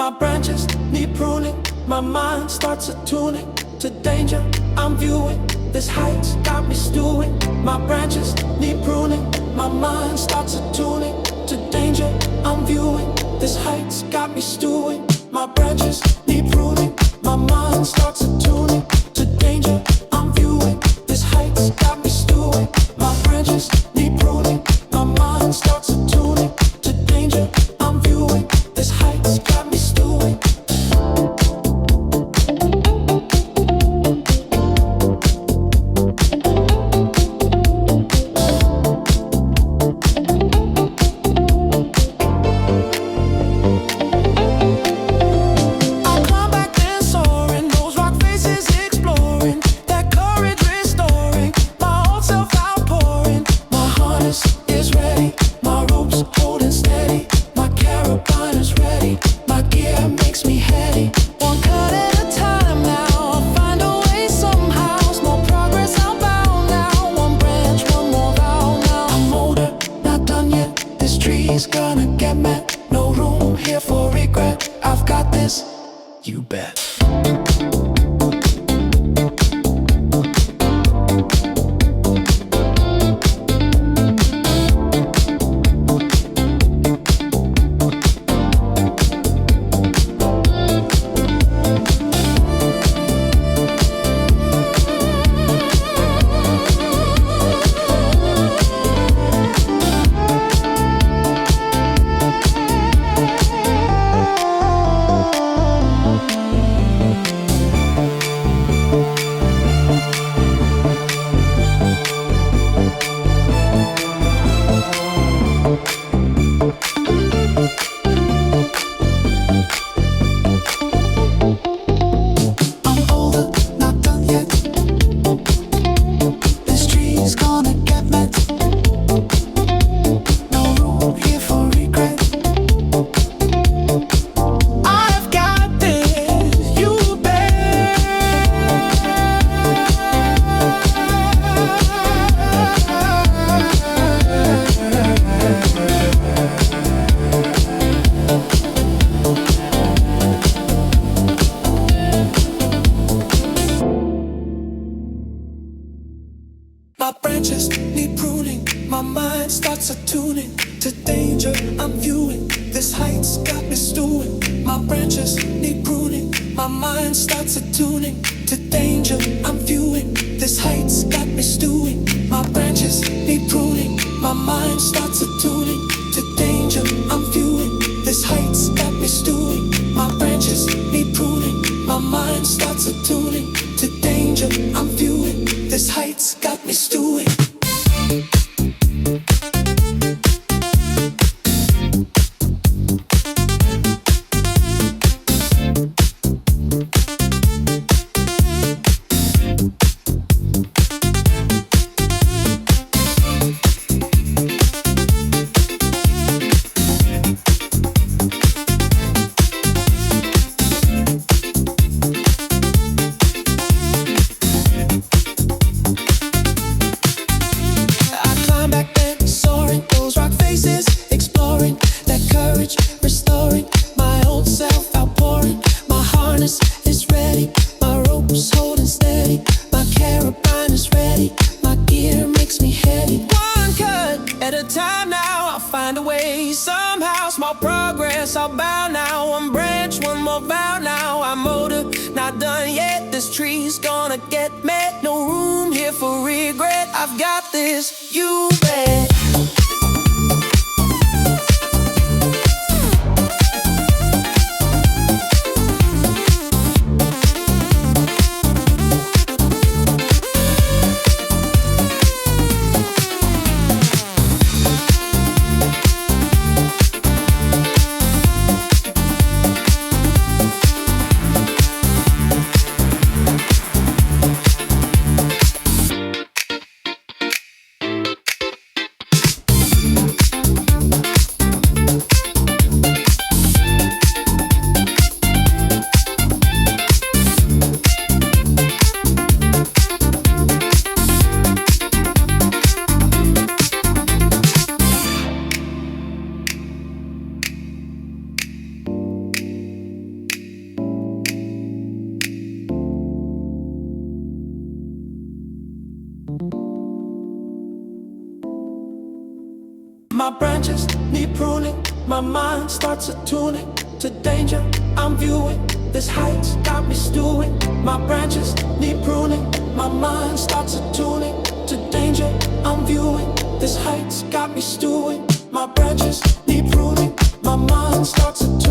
My branches need pruning. My mind starts attuning to danger. I'm viewing. This height's got me stewing. My branches need pruning. My mind starts attuning to danger. I'm viewing. This height's got me stewing. My branches need pruning. My mind starts attuning to danger. I'm viewing. This height's got me stewing. My branches need pruning. My mind starts attuning to danger. I'm viewing. This height's got me stewing. You bet. My branches need pruning. My mind starts attuning to danger. I'm viewing. This height's got me stewing. My branches need pruning. My mind starts attuning to danger. I'm viewing. This height's got me stewing. My branches need pruning. My mind starts attuning to danger. I'm viewing. This height's got me stewing. My branches need pruning. My mind starts attuning to danger. I'm viewing. This height's got me stewing. Restoring my old self, outpouring. My harness is ready, my rope's holding steady. My carabine is ready, my gear makes me heady. One cut at a time now, I'll find a way. Somehow, small progress, I'll bow now. One branch, one more vow now. I'm older, not done yet. This tree's gonna get met. No room here for regret. I've got this, you bet. My branches need pruning, my mind starts attuning to danger I'm viewing. This height's got me stewing. My branches need pruning, my mind starts attuning to danger I'm viewing. This height's got me stewing. My branches need pruning, my mind starts attuning